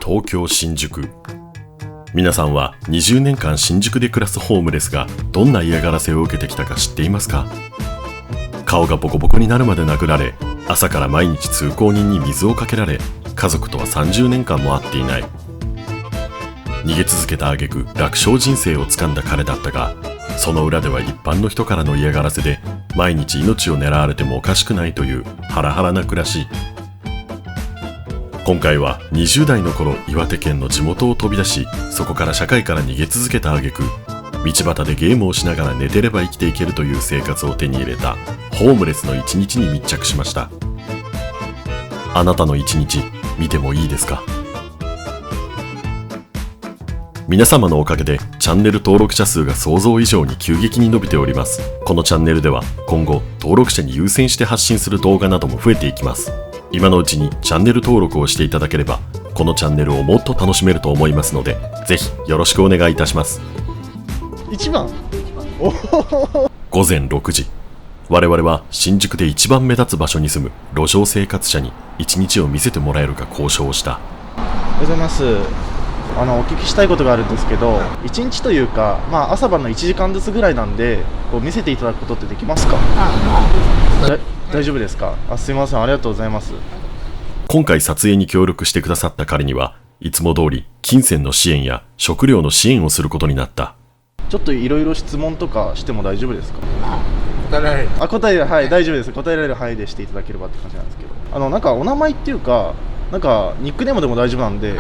東京新宿。皆さんは20年間新宿で暮らすホームレスがどんな嫌がらせを受けてきたか知っていますか？顔がボコボコになるまで殴られ、朝から毎日通行人に水をかけられ、家族とは30年間も会っていない。逃げ続けた挙句楽勝人生をつかんだ彼だったが、その裏では一般の人からの嫌がらせで毎日命を狙われてもおかしくないというハラハラな暮らし。今回は20代の頃、岩手県の地元を飛び出し、そこから社会から逃げ続けた挙句、道端でゲームをしながら寝てれば生きていけるという生活を手に入れたホームレスの一日に密着しました。あなたの一日見てもいいですか？皆様のおかげでチャンネル登録者数が想像以上に急激に伸びております。このチャンネルでは今後登録者に優先して発信する動画なども増えていきます。今のうちにチャンネル登録をしていただければ、このチャンネルをもっと楽しめると思いますので、ぜひよろしくお願いいたします。1番午前6時、我々は新宿で一番目立つ場所に住む路上生活者に一日を見せてもらえるか交渉をした。おはようございます。お聞きしたいことがあるんですけど、1日というか、朝晩の1時間ずつぐらいなんで、こう見せていただくことってできますか？大丈夫ですか？すいません、ありがとうございます。今回撮影に協力してくださった彼には、いつも通り金銭の支援や食料の支援をすることになった。ちょっといろいろ質問とかしても大丈夫ですか？答えられる。はい、大丈夫です。答えられる範囲でしていただければって感じなんですけど、なんかお名前っていうか、なんかニックネームでも大丈夫なんで。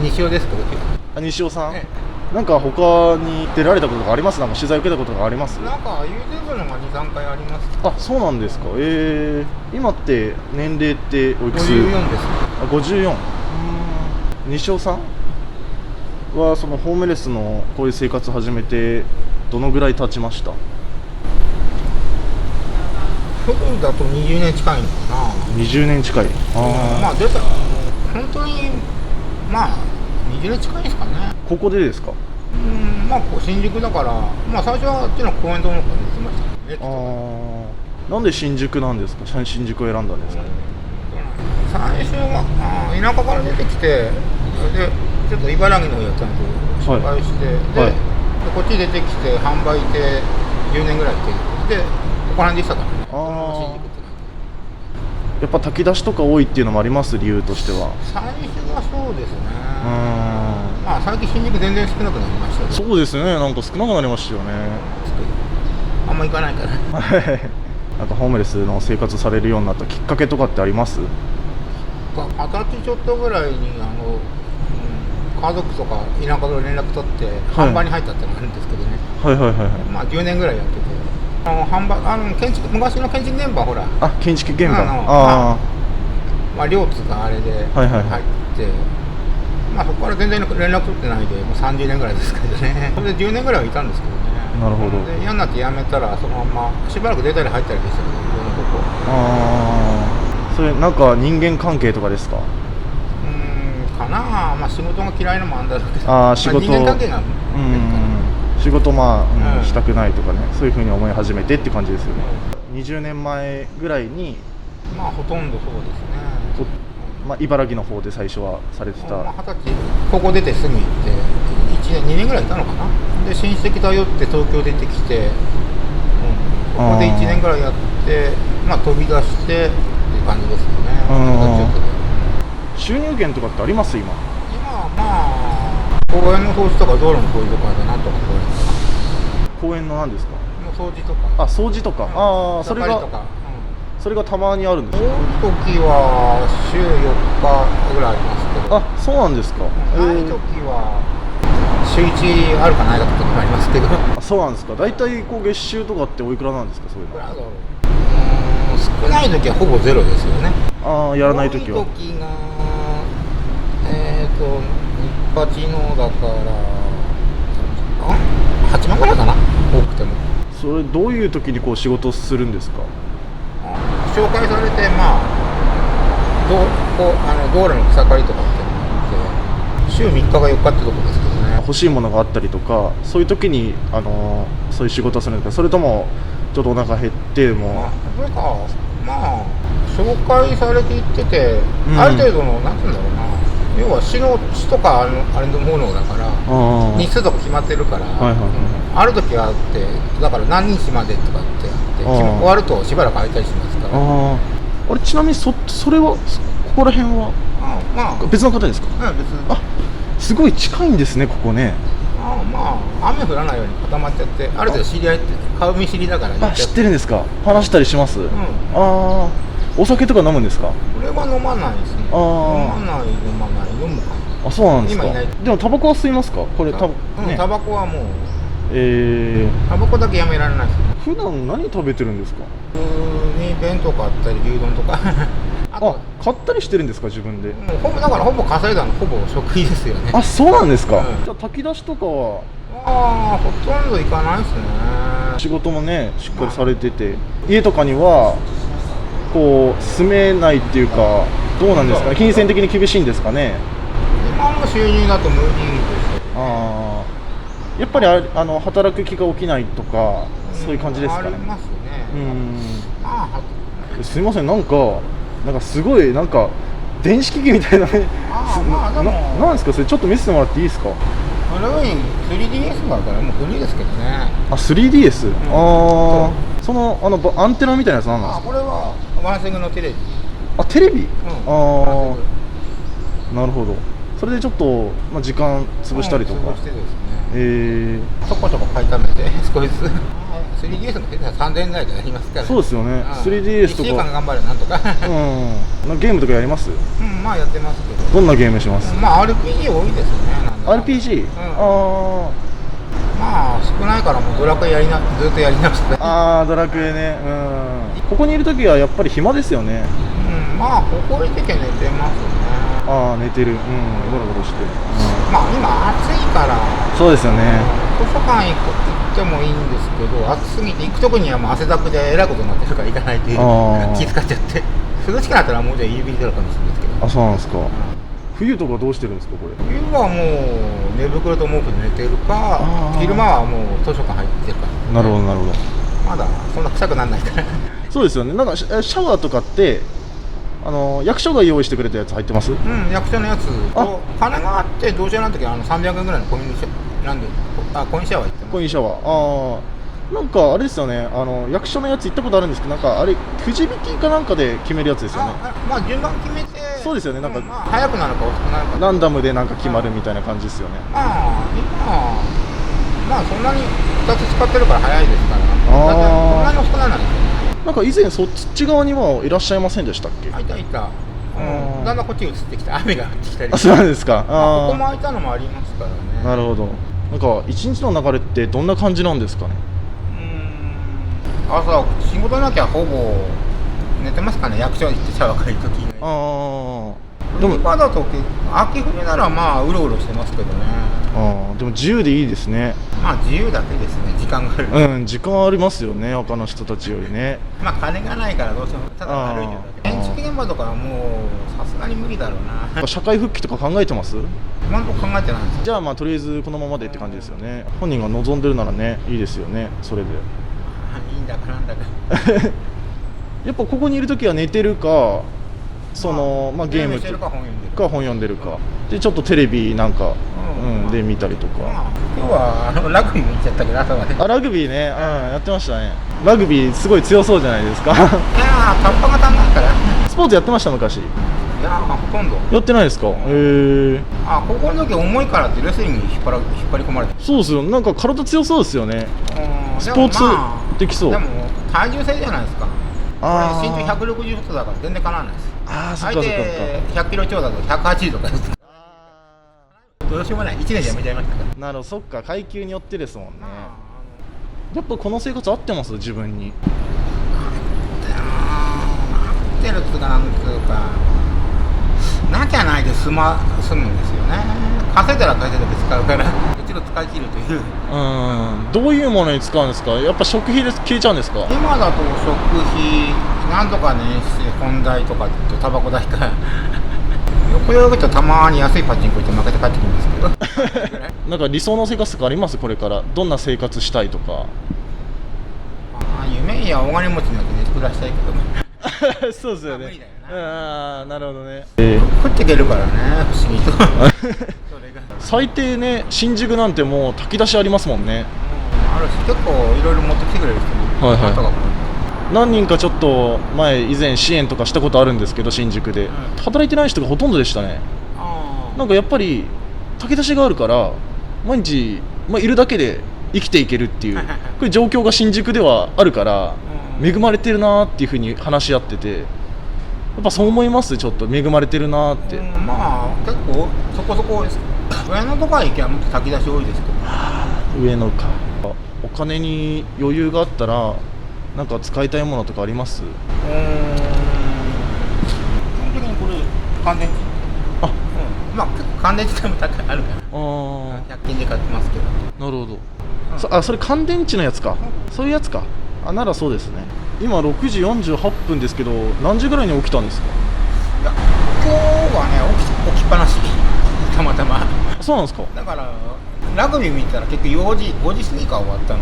西尾ですけど。西尾さん、なんか他に出られたことがあります？なんか取材受けたことがあります？なんか YouTube のが2、3回あります。あ、そうなんですか。今って年齢っておいくつ？54です。54。西尾さんはそのホームレスのこういう生活始めてどのぐらい経ちました？フルだと20年近いのかな。20年近い。出た本当に20年近いですかね。ここでですか？新宿だから、最初はあっちの公園とかに行ってましたね。なんで新宿なんですか？新宿を選んだんですか？最初は田舎から出てきて、でちょっと茨城のやつちゃんと紹介して、でこっち出てきて販売で10年ぐらいで、ここら辺でしたからね。やっぱ炊き出しとか多いっていうのもあります？理由としては。最初はそうですね。最近新宿全然少なくなりましたけど。そうですね、なんか少なくなりましたよね。あんま行かないからなんかホームレスの生活されるようになったきっかけとかってあります？20歳ちょっとぐらいに家族とか田舎と連絡取って販売に入ったってのがあるんですけどね。10年ぐらいやってて、昔の建築現場ほら。建築現場。両津があれで入って、そこから全然連絡取ってないで、もう30年ぐらいですけどね。それで10年ぐらいはいたんですけどね。なるほど。で嫌になって辞めたらそのまましばらく出たり入ったりでしたけど、それなんか人間関係とかですか？かな。仕事が嫌いなのもあるんだろうけど、仕事、人間関係が仕事したくないとかね、そういうふうに思い始めてって感じですよね。20年前ぐらいにほとんどそうですね。茨城の方で最初はされてた。20歳高校出てすぐ行って1年2年ぐらいいたのかな。で親戚頼って東京出てきて、ここで1年ぐらいやって、飛び出してっていう感じですよね。収入源とかってあります？今は公園の掃除とか道路の掃除とかでなんとか公園の何ですか？掃除とか。掃除とか。それがたまにあるんですか？多い時は週4日ぐらいありますけど。そうなんですか。ない時は週1あるかないかって時もありますけど。そうなんですか。大体月収とかっておいくらなんですか？そういうの。少ない時はほぼゼロですよね。やらない時は。多い時が日八のだから8万ぐらいかな、多くても。それどういう時に仕事するんですか？紹介されて道路の草刈りとかってのがあって、週3日か4日ってとこですけどね。欲しいものがあったりとか、そういう時にそういう仕事をするんですか？それともちょっとお腹減っても紹介されていってて、ある程度のなんていうんだろうな、要は市とかあれのものだから日数とか決まってるから、ある時はあって、だから何日までとかってやって終わるとしばらく空いたりしますから。あれ、ちなみにそれはここら辺は別の方ですか？別に。すごい近いんですね、ここね。雨降らないように固まっちゃって、ある程度知り合いって顔見知りだから。知ってるんですか？話したりします？お酒とか飲むんですか？俺は飲まないですね。飲むか。そうなんですか。今いない。でもタバコは吸いますか？これタバコはもうタバコだけやめられないです。普段何食べてるんですか？普通に弁当買ったり牛丼とか買ったりしてるんですか、自分で？だからほぼ稼いだのほぼ食費ですよね。そうなんですか。じゃあ炊き出しとかはほとんど行かないですね。仕事もねしっかりされてて、家とかにはこう住めないっていうか、どうなんですかね、金銭的に厳しいんですかね。今の収入だと無理です。やっぱり働く気が起きないとか、そういう感じですかね。ありますね。すいません、なんかすごい電子機器みたいなね。なんですかそれ、ちょっと見せてもらっていいですか？これは 3DS だからもう古いですけどね。3DS。そのアンテナみたいなやつなんですか？これはワンセグのテレビ。テレビ。なるほど。それでちょっと時間潰したりとか。潰してですね。ちょこちょこ買いためて少しずつ。3DS の下手は3000円ぐらいでやりますから。そうですよね。3DS とか。1週間頑張るなんとか。ゲームとかやります？やってますけど。どんなゲームします？RPG 多いですね。RPG？少ないからもうドラクエずっとやり直して。ドラクエね。ここにいるときはやっぱり暇ですよね。ここにいるときは寝てますね。寝てる。ゴロゴロして。今暑いから。そうですよね。図書館行ってもいいんですけど、暑すぎて行くとこには汗だくでえらいことになってるから行かないで気遣っちゃって。涼しくなったらもうじゃあ指出るかもしれないですけど。そうなんですか。冬とかどうしてるんですか、これ？冬はもう寝袋と毛布で寝てるか、昼間はもう図書館入ってるから。なるほどなるほど。まだそんな臭くならないからそうですよね。シャワーとかって役所が用意してくれたやつ入ってます？役所のやつと金があってどうしような時は300円ぐらいのコインシャワーコインシャワー行ってます。コインシャワー。あれですよね、役所のやつ行ったことあるんですけど、あれくじ引きかなんかで決めるやつですよね。順番決めて。そうですよね。早くなるか遅くなるかランダムで決まるみたいな感じですよね。そんなに2つ使ってるから早いですから。そんなに遅くならないですよね。以前そっち側にはいらっしゃいませんでしたっけ？いた。だんだんこっちに移ってきて雨が降ってきたり。そうなんですか。ここも開いたのもありますからね。なるほど。一日の流れってどんな感じなんですかね？朝仕事なきゃほぼ寝てますかね。役所に行ってシャワー借りるとき以外。でも今だと秋冬ならうろうろしてますけどね。でも自由でいいですね。自由だけですね。時間がある。時間ありますよね、他の人たちよりね。金がないからどうしてもただ歩いてるだけ。建築現場とかはもうさすがに無理だろうな。社会復帰とか考えてます？今のとこ考えてないんです。じゃあとりあえずこのままでって感じですよね。本人が望んでるならね、いいですよね、それで。いいんだかなんだかやっぱここにいるときは寝てるか、ゲームしてるか本読んでるかで、ちょっとテレビで見たりとか。今日はラグビー見ちゃったけど朝まで。ラグビーね、やってましたね。ラグビーすごい強そうじゃないですか。タンパが足んないから。スポーツやってました昔？ほとんどやってないですか？高校の時重いからってレスリングに引っ張り込まれて。そうですよ。体強そうですよね。スポーツできそう。でも体重制じゃないですか。これ身長160とだから全然かなわないです。相手100キロ超だと180とかです。どうしようもない。1年でやめちゃいましたから。なるほど、そっか、階級によってですもんね。やっぱこの生活合ってます？自分に。合ってるっていうかなんていうか、なきゃないで済むんですよね。稼いだら稼いだけ使うから一度使い切るという。どういうものに使うんですか？やっぱ食費で消えちゃうんですか？今だと食費なんとか年収本代とかとタバコ代かよくよくとたまに安いパチンコ行って負けて帰ってくるんですけど理想の生活とかあります？これからどんな生活したいとか。夢や大金持ちになって暮らしたいけどそうですよね。無理だよな。ああ、なるほどね。食っていけるからね、不思議と。それが最低ね、新宿なんてもう炊き出しありますもんね。あるし、結構いろいろ持ってきてくれる人もはいはいとかも何人かちょっと以前支援とかしたことあるんですけど、新宿で、働いてない人がほとんどでしたね。なんかやっぱり炊き出しがあるから毎日、いるだけで生きていけるっていうこれ状況が新宿ではあるから恵まれてるなーっていうふうに話し合ってて、やっぱそう思います。ちょっと恵まれてるなーって、まあ結構そこそこです。上野とか行けばもっと炊き出し多いですけど。上野か。お金に余裕があったらなんか使いたいものとかあります？基本的にこれ乾電池。まあ結構乾電池代も高いあるから100均で買ってますけど。なるほど、それ乾電池のやつか、そういうやつか。ならそうですね。今6時48分ですけど、何時ぐらいに起きたんですか？いや今日はね起きっぱなし、たまたま。そうなんですか。だからラグビー見たら結局5時過ぎから終わったの。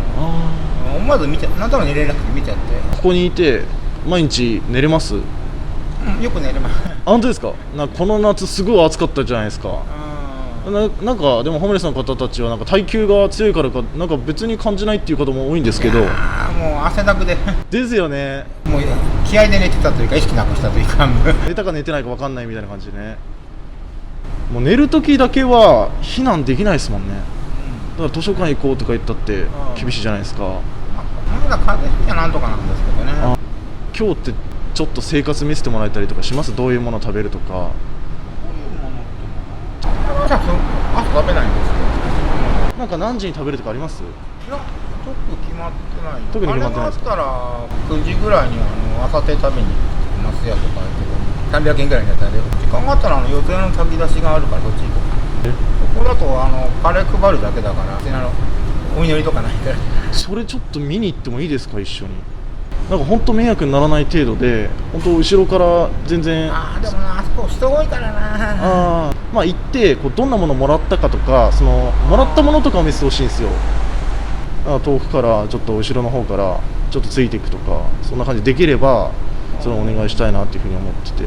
思わず見ちゃなんとなく寝れなくて見ちゃって。ここにいて毎日寝れます？よく寝れます。本当ですか？この夏すごい暑かったじゃないですか。なんかでもホームレスの方たちはなんか耐久が強いからかなんか別に感じないっていう方も多いんですけど。もう汗だくでですよね。もう気合で寝てたというか意識なくしたというか寝たか寝てないか分かんないみたいな感じでね。もう寝る時だけは避難できないですもんね。だから図書館行こうとか言ったって厳しいじゃないですか。まだ風邪ひきゃなんとかなんですけどね。今日ってちょっと生活見せてもらえたりとかします？どういうものを食べるとか。朝食べないんですけど、なんか何時に食べるとかあります？いや特に決まってない。特に決まってないですか？あれがあったら9時ぐらいに朝定食べに行きますやとか300円ぐらいにやったら時間があったら四谷の炊き出しがあるからそっち行こう。そこだとカレー配るだけだからお祈りとかないから。それちょっと見に行ってもいいですか？一緒に。なんか本当迷惑にならない程度で、本当後ろから全然。でもな、あそこ人多いからな。行ってどんなものもらったかとか、もらったものとかを見せてほしいんですよ。遠くからちょっと後ろの方からちょっとついていくとか、そんな感じできればそれをお願いしたいなっていうふうに思ってて。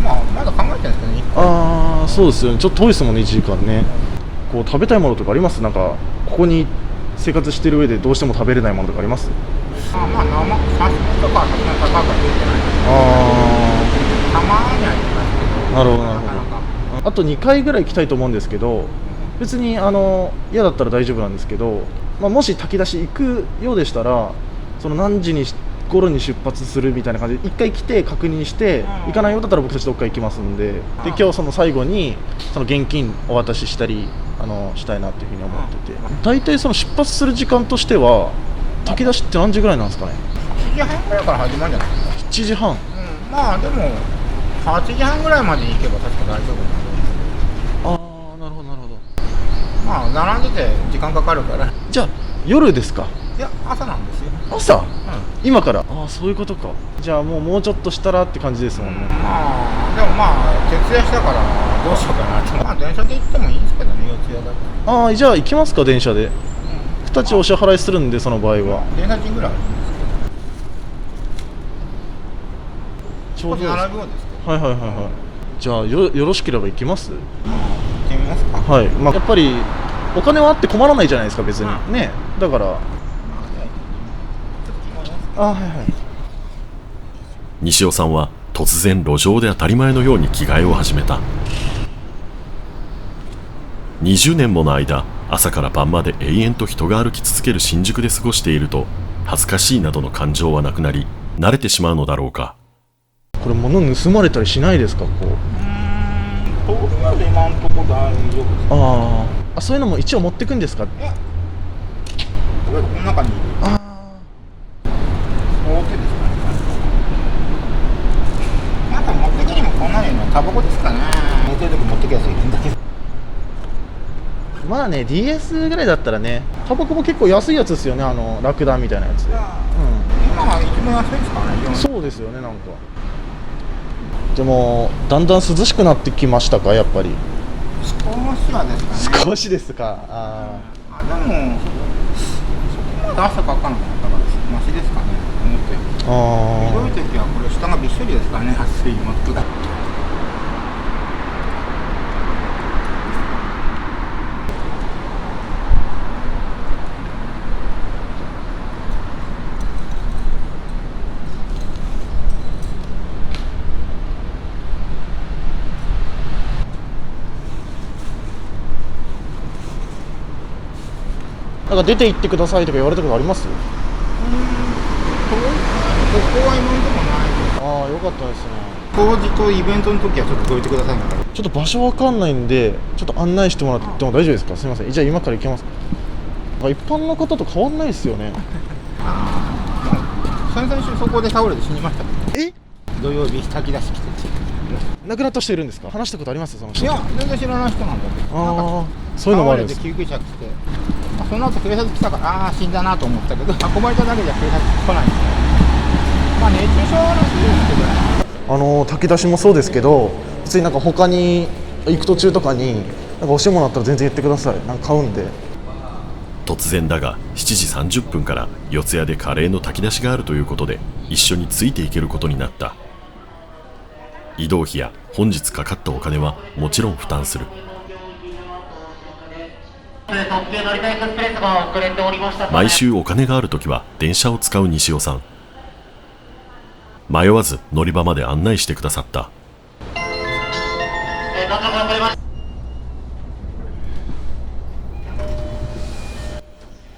まだ考えてるんですけどね。そうですよね。ちょっと遠いですもんね、1時間ね。食べたいものとかあります？なんかここに生活してる上でどうしても食べれないものとかあります？生刺身とかはそんな高くは出てない。たまにありますけど。なるほどなるほど。あと2回ぐらい行きたいと思うんですけど、別に嫌だったら大丈夫なんですけど、もし炊き出し行くようでしたら何時に頃に出発するみたいな感じで1回来て確認して、行かないようだったら僕たちどっか行きますんで、今日最後に現金お渡ししたりしたいなっていうふうに思ってて、大体出発する時間としては炊き出しって何時ぐらいなんですかね？7時半ぐらいから始まるんじゃないですか。7時半。でも8時半ぐらいまでに行けば確か大丈夫なんで。なるほどなるほど。並んでて時間かかるから。じゃあ夜ですか？いや朝なんですよ。朝？今から。そういうことか。じゃあもうちょっとしたらって感じですもんね。でも徹夜したからどうしようかなって。電車で行ってもいいんですけどね、四谷だと。じゃあ行きますか、電車で。2つお支払いするんで、その場合は電車賃ぐらいあるんですけど。ちょうどです。並ぶようですけど。はい。じゃあよろしければ行きます？行ってみますか。はい。やっぱりお金はあって困らないじゃないですか、別にね。だから西尾さんは突然路上で当たり前のように着替えを始めた。20年もの間、朝から晩まで永遠と人が歩き続ける新宿で過ごしていると、恥ずかしいなどの感情はなくなり、慣れてしまうのだろうか。これ物盗まれたりしないですか？とりあえず今のところ大丈夫です。そういうのも一応持ってくんですか？とりあえずこの中に大手ですかね。持ってくにもこんなのタバコですかね。寝てる時持ってくやついるんだけど。DS ぐらいだったらね、タバコも結構安いやつですよね、ラクダみたいなやつで。今は一番安いですからね。そうですよね。なんかでもだんだん涼しくなってきましたか？やっぱり少しはですかね。少しですか？でもそこまで汗かかなかったからマシですかね。思って。ひどい時はこれ下がびっしょりですからね、熱いマップが。なんか出て行ってくださいとか言われたことあります？ここは今のところないです。ああ、よかったですね。工事とイベントの時はちょっとどいてくださいみたいな。ちょっと場所わかんないんで、ちょっと案内してもらっても大丈夫ですか？すみません。じゃあ今から行けますか？一般の方と変わんないですよね。先々週そこで倒れて死にました。え？土曜日炊き出し来てて。亡くなった人いるんですか？話したことあります？その人。いや、全然知らない人なんだけど。ああ、そういうのもあるんです。倒れて救急車来て、その後警察来たから、ああ死んだなと思ったけど、運ばれただけじゃ警察来ないんですよ。まあ熱中症らしいですけど。炊き出しもそうですけど、普通になんか他に行く途中とかになんか欲しいものあったら全然言ってください。なんか買うんで。突然だが7時30分から四谷でカレーの炊き出しがあるということで一緒についていけることになった。移動費や本日かかったお金はもちろん負担する。毎週お金があるときは電車を使う西尾さん。迷わず乗り場まで案内してくださった。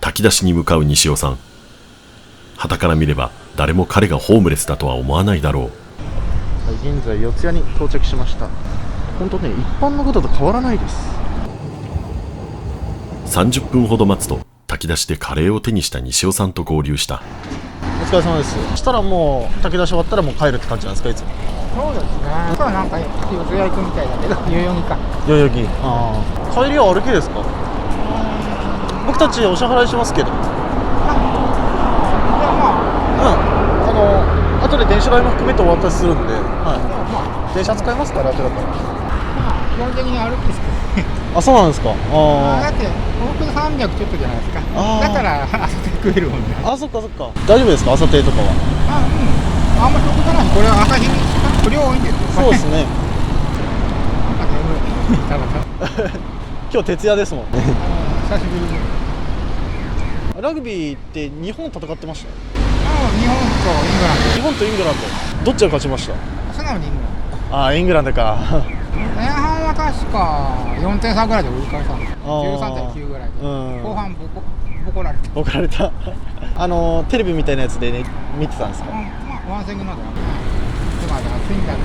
炊き出しに向かう西尾さん。傍から見れば誰も彼がホームレスだとは思わないだろう。現在四谷に到着しました。本当ね、一般の方と変わらないです。30分ほど待つと炊き出しでカレーを手にした西尾さんと合流した。お疲れ様です。そしたらもう炊き出し終わったらもう帰るって感じなんですか？いつも。そうですね。今日はなんか四谷行くみたいだけど、代々木か。代々木。帰りは歩きですか？僕たちお支払いしますけど。後で電車代も含めてお渡しするんで、電車使いますから、後だから。基本的に歩くんですけどね。あ、そうなんですか。だって往復300ちょっとじゃないですか。だから朝定食えるもんね。あ、そっかそっか。大丈夫ですか？朝定とかは。あんま得じゃない。これは朝日に不良多いんですよ。そうですね。なんか眠い。今日徹夜ですもんね。久しぶりに。ラグビーって日本戦ってました？日本とイングランド。日本とイングランド。どっちが勝ちました？素直にイングランド。イングランドか。前半は確か4点差ぐらいで追い返したんですよ。13対9ぐらいで。後半ボコられた。ボコられた。テレビみたいなやつでね、見てたんですか？ワンセグなんだよ。いつまで暑いんだろう。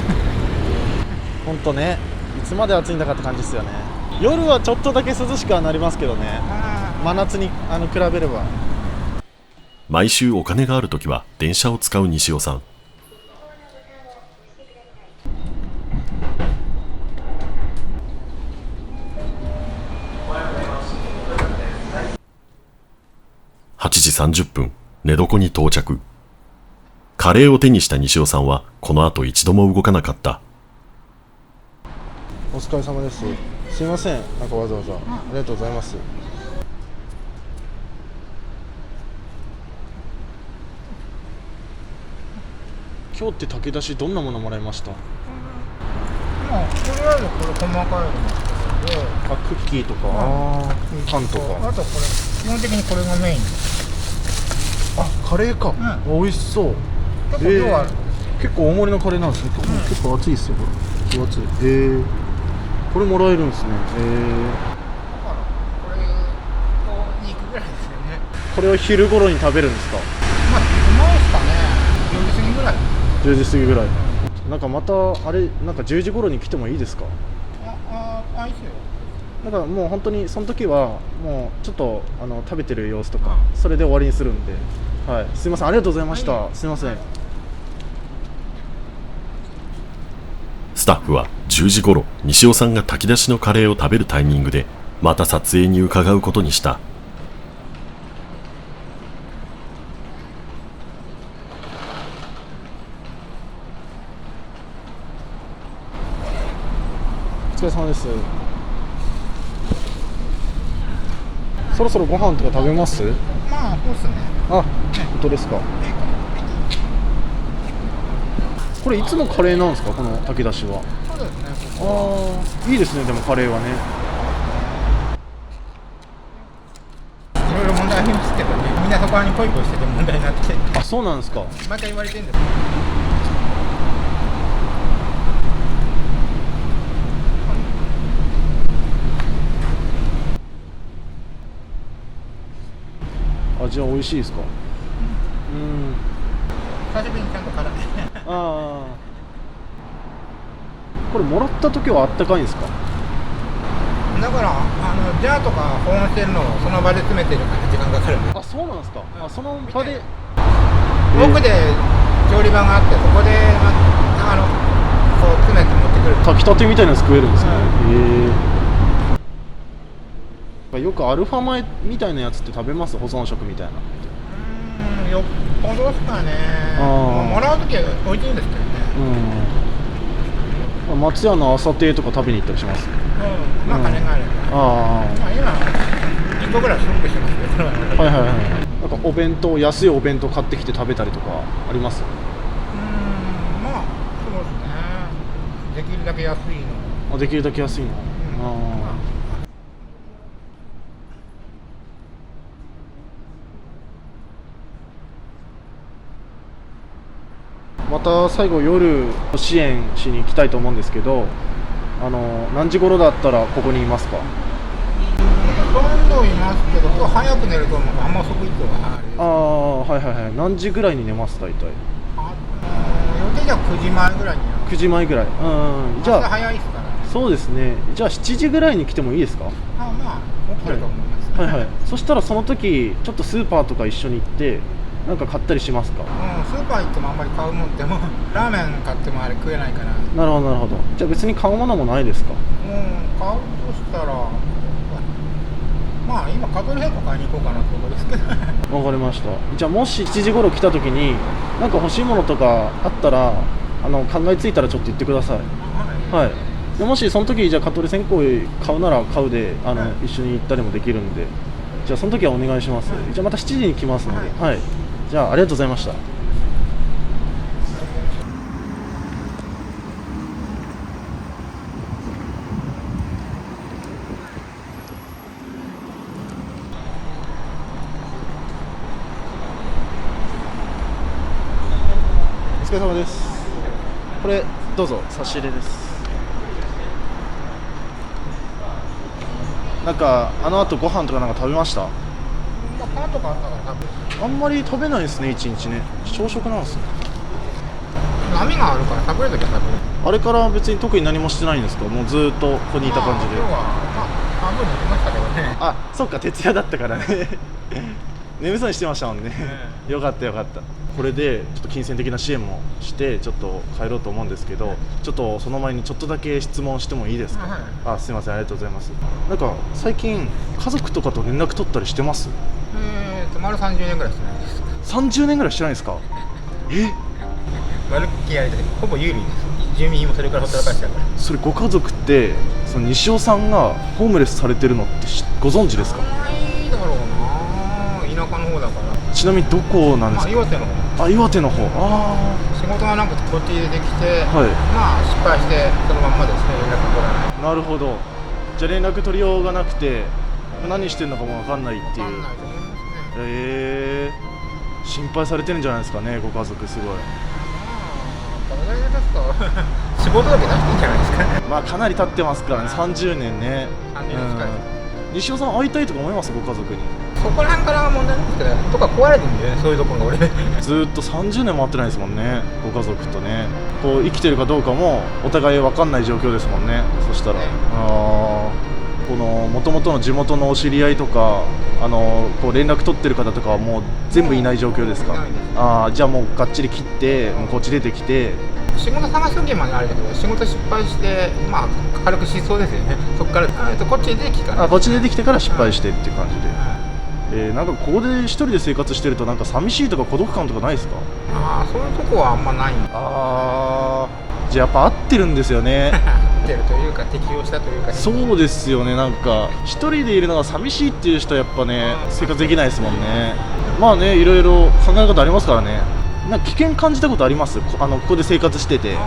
本当ね、いつまで暑いんだかって感じですよね。夜はちょっとだけ涼しくはなりますけどね。真夏に比べれば。毎週お金があるときは電車を使う西尾さん。8時30分、寝床に到着。カレーを手にした西尾さんはこの後一度も動かなかった。お疲れ様です。すいません、なんかわざわざありがとうございます。今日って炊き出しどんなものもらいました？とりあえずこれ細かいのもあクッキーとか、パンとか。あとこれ基本的にこれがメイン。カレーか。美味しそう。結構量ある。結構大盛りのカレーなんですね。結構熱いですよこれ。分厚い。これもらえるんですね。だからこれと肉ぐらいですよね。これを昼頃に食べるんですか？今ですかね。10時過ぎぐらい。10時過ぎぐらい。なんかまたなんか10時頃に来てもいいですか？いいっすよ。なんかもう本当にその時はもうちょっと食べてる様子とかそれで終わりにするんで、すいません、ありがとうございました。すいません。スタッフは10時頃西尾さんが炊き出しのカレーを食べるタイミングでまた撮影に伺うことにした。お疲れ様です。そろそろご飯とか食べます？そうっすね。本当ですか。これいつもカレーなんですか、この炊き出しは。そうですね。ああ、いいですね。でもカレーはね。いろいろ問題ありますけどね、みんなそこにポイポイしてて問題になって、あ、そうなんですか。毎回言われてるんです。味は美味しいですか。久しぶりにちゃんと辛い。ああ。これもらった時はあったかいんですか。だからジャーとか保温してるのをその場で詰めてるから時間かかるんで。あ、そうなんですか。あ、その場で。奥で調理場があって、そこでこう詰めて持ってくる。炊きたてみたいなの食えるんですね。よくアルファ米みたいなやつって食べます？保存食みたいな。よっぽどですかね。もらうときは美味しいんですけどね。松屋の朝亭とか食べに行ったりします？まあ金があれば。まあ今1個ぐらいスップしてますけど。はいはいはい。なんかお弁当、安いお弁当買ってきて食べたりとかあります？まあそうですね。できるだけ安いの。できるだけ安いの。また最後夜支援しに行きたいと思うんですけど、何時頃だったらここにいますか？ほとんどいますけど、今日早く寝るとあんま遅く行ってはない。はいはいはい。何時ぐらいに寝ます？大体予定じゃ9時前ぐらいに。9時前ぐらい。じゃあ早いですから。そうですね。じゃあ7時ぐらいに来てもいいですか？まあ起きてると思います。はいはい。そしたらその時ちょっとスーパーとか一緒に行ってなんか買ったりしますか？スーパー行ってもあんまり買うもんでもラーメン買ってもあれ食えないから。なるほどなるほど。じゃあ別に買うものもないですか？買うとしたらまあ今カトルヘッド買いに行こうかなってことですけど。わかりました。じゃあもし7時頃来た時になんか欲しいものとかあったら考えついたらちょっと言ってください。はい。でもしその時じゃあカトル線香買うなら買うで一緒に行ったりもできるんで、じゃあその時はお願いします。じゃあまた7時に来ますので、はい。じゃあありがとうございました。お疲れ様です。これどうぞ差し入れです。なんか後ご飯とかなんか食べました？パンとかあったから食べる。あんまり食べないですね、一日ね。朝食なんですね。波があるから食べるときは食べる。あれから別に特に何もしてないんですか？もうずーっとここにいた感じで。今日は半分寝てましたけどね。あ、そっか、徹夜だったからね。眠そうにしてましたもんね。よかったよかった。これでちょっと金銭的な支援もしてちょっと帰ろうと思うんですけど、ちょっとその前にちょっとだけ質問してもいいですか？すいません、ありがとうございます。なんか最近家族とかと連絡取ったりしてます？丸30年ぐらいしてないです。30年ぐらいしてないですか？丸っきりやりたい。ほぼ有利です。住民もそれからほったらかしちゃうから。それご家族ってその西尾さんがホームレスされてるのってご存知ですか？ないだろうな。田舎の方だから。ちなみにどこなんですか？岩手の方。岩手の方。仕事がなんかこっちでできて、はい、まあ失敗してそのまんまですね、連絡取らない。なるほど。じゃあ連絡取りようがなくて何してんのかも分かんないっていう。分かんないと思いますね。心配されてるんじゃないですかね、ご家族すごい。これぐらいで出すと仕事だけ出していいんじゃないですかね。まあかなり経ってますからね、30年ね。30年近い。西尾さん会いたいとか思います？ご家族に。そこら辺から問題なんですけど、とか壊れてるんだよね、そういうところが俺。ずーっと30年も会ってないですもんね、ご家族とね。こう生きてるかどうかもお互い分かんない状況ですもんね。そしたら、この元々の地元のお知り合いとかこう連絡取ってる方とかはもう全部いない状況ですか？じゃあもうがっちり切ってもうこっち出てきて。仕事探す時まであれだけど、仕事失敗してまあ軽く失踪ですよね。そこからこっち出てきたら、こっち出てきてから失敗してっていう感じで。なんかここで一人で生活してるとなんか寂しいとか孤独感とかないですか？そういうとこはあんまないんだ。じゃあやっぱ合ってるんですよね。合ってるというか適応したというか。そうですよね。なんか一人でいるのが寂しいっていう人はやっぱね生活できないですもんね。まあね、いろいろ考え方ありますからね。なんか危険感じたことあります？ここで生活してて。2、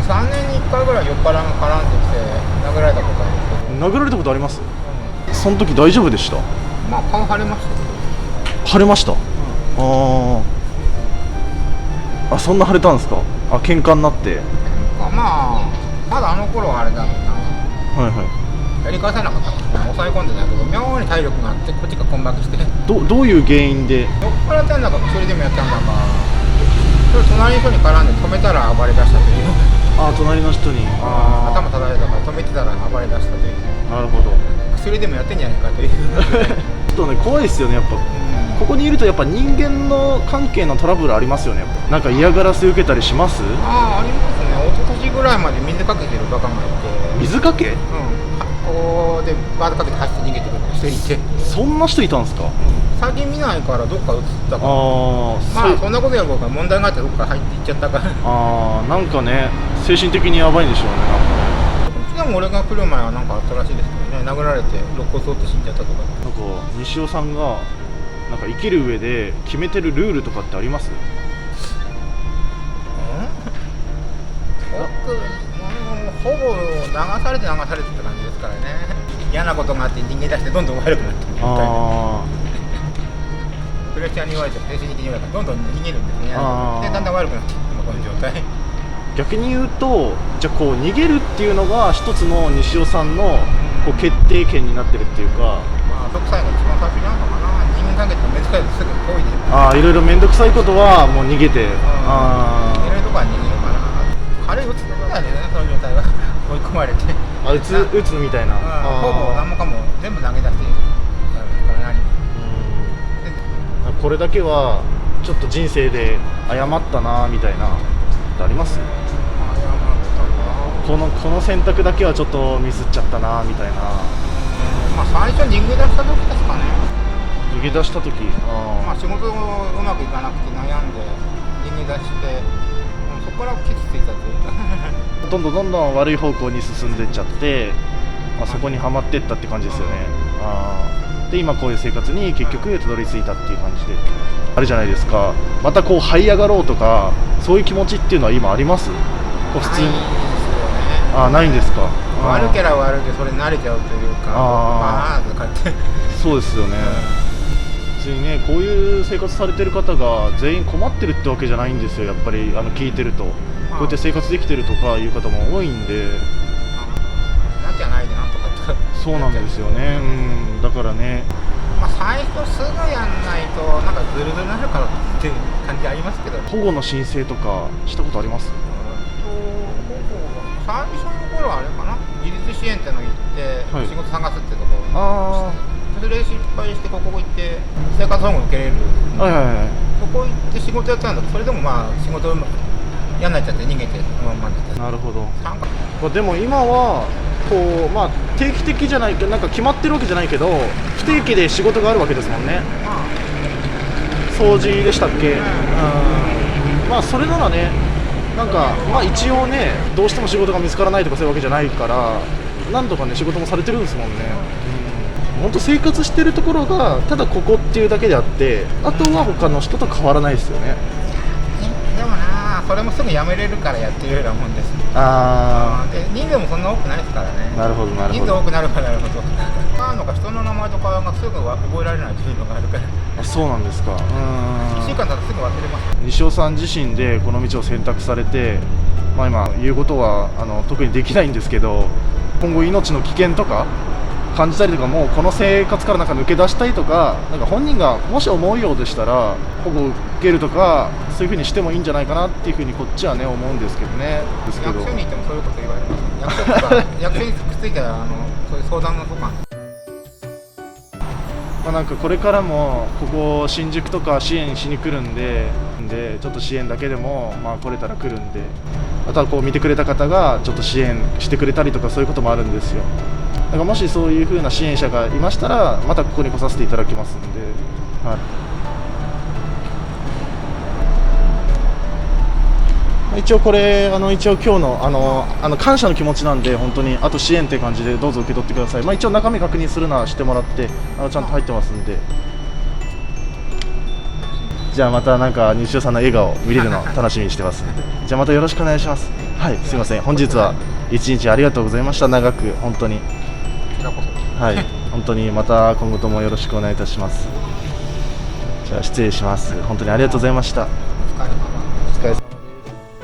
3年に1回ぐらい酔っ払いが絡んできて殴られたことあるんですけど。殴られたことあります？その時大丈夫でした？まあ顔腫れましたけど。腫れました？あ、そんな腫れたんですか？喧嘩になって。まだあの頃はあれだろうな。やり返せなかったから抑え込んでたけど、妙に体力があってこっちが困惑して。どういう原因で？酔っ払ってんだか薬でもやったんだか、それ隣の人に絡んで止めたら暴れ出したという。隣の人に頭叩いたから止めてたら暴れ出したという。なるほど。薬でもやってんじゃないかという。ちょっとね、怖いですよね、やっぱ。ここにいるとやっぱ人間の関係のトラブルありますよね。なんか嫌がらせ受けたりします？ありますね。一昨年ぐらいまで水かけてるバカがいて。水かけ？こうでバードかけて走って逃げてくる人いて。そんな人いたんですか？最近見ないからどっか移ったから。そんなことやるから問題があってどっか入っていっちゃったから。なんかね、精神的にやばいんでしょうね。こっちでも俺が来る前はなんかあったらしいですけどね。殴られて肋骨折って死んじゃったとか。なんか西尾さんがなんか生きる上で決めてるルールとかってあります？僕ほぼ流されてって感じですからね。嫌なことがあって逃げ出してどんどん悪くなってるみたいな。プレッシャーに言われて精神的に言われたらどんどん逃げるんですね。でだんだん悪くなって今この状態。逆に言うと、じゃあこう逃げるっていうのが一つの西尾さんのこう決定権になってるっていうか。そこ最後一番最初にあるのかな。人間関係ってめんどくさいとすぐ遠いで。いろいろめんどくさいことはもう逃げて。いろいろとこは逃げようかな。軽い打つのだね、その状態は追い込まれて。打つみたいな。ほぼ何もかも全部投げ出してから何。これだけはちょっと人生で謝ったなみたいなってあります？この選択だけはちょっとミスっちゃったなみたいな。最初逃げ出した時ですかね。逃げ出した時。仕事うまくいかなくて悩んで逃げ出して、そこからケチついたというか。どんどん悪い方向に進んでっちゃって、そこにはまってったって感じですよね。で今こういう生活に結局たどり着いたっていう感じで、あれじゃないですか。またこう這い上がろうとかそういう気持ちっていうのは今あります？こう普通にないんですか？悪ければ悪いでそれ慣れちゃうというか、とかってそうですよね。普通にね、こういう生活されてる方が全員困ってるってわけじゃないんですよ。やっぱり聞いてるとこうやって生活できてるとかいう方も多いんで、なきゃないでなんとかってそうなんですよね。だからね、最初すぐやんないとなんかズルズルになるからっていう感じありますけど。保護の申請とかしたことあります？最初の頃はあれかな、自立支援ってのを言って仕事探すってところ、それで失敗してここ行って生活保護受けれる、そこ行って仕事やったんだけど、それでも仕事嫌になっちゃって逃げてそのままになっちゃった。なるほど。でも今はこう定期的じゃないけど、なんか決まってるわけじゃないけど不定期で仕事があるわけですもんね。掃除でしたっけ？それならね、なんか一応ね、どうしても仕事が見つからないとかそういうわけじゃないから、なんとかね仕事もされてるんですもんね。本当生活してるところがただここっていうだけであって、あとは他の人と変わらないですよね。でもそれもすぐ辞めれるからやってるようなもんです。で人数もそんな多くないですからね。なるほど。人数多くなるからなるほど。人の名前と顔がすぐ覚えられないというのがあるから。そうなんですか。1週間だとすぐ忘れます。西尾さん自身でこの道を選択されて、今言うことは特にできないんですけど、今後命の危険とか感じたりとか、もうこの生活からなんか抜け出したいとか、なんか本人がもし思うようでしたら保護を受けるとか、そういう風にしてもいいんじゃないかなっていう風にこっちはね思うんですけどね。役所に行ってもそういうこと言われます。役所とか役所にくっついたらそういう相談のとか。なんかこれからもここ新宿とか支援しに来るんでちょっと支援だけでも来れたら来るんで、あとはこう見てくれた方がちょっと支援してくれたりとか、そういうこともあるんですよ。だからもしそういう風な支援者がいましたら、またここに来させていただきますんで、一応これ一応今日の感謝の気持ちなんで、本当にあと支援って感じでどうぞ受け取ってください。一応中身確認するのはしてもらって、ちゃんと入ってますんで。じゃあまたなんか西尾さんの笑顔見れるのを楽しみにしてますので、じゃあまたよろしくお願いします。はい、すいません、本日は一日ありがとうございました。長く本当に、はい、本当にまた今後ともよろしくお願いいたします。じゃあ失礼します。本当にありがとうございました。お疲れ様。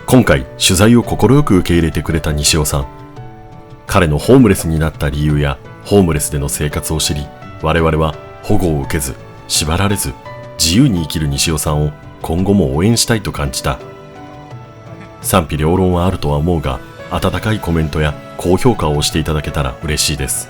今回取材を快く受け入れてくれた西尾さん。彼のホームレスになった理由やホームレスでの生活を知り、我々は保護を受けず縛られず自由に生きる西尾さんを今後も応援したいと感じた。賛否両論はあるとは思うが、温かいコメントや高評価をしていただけたら嬉しいです。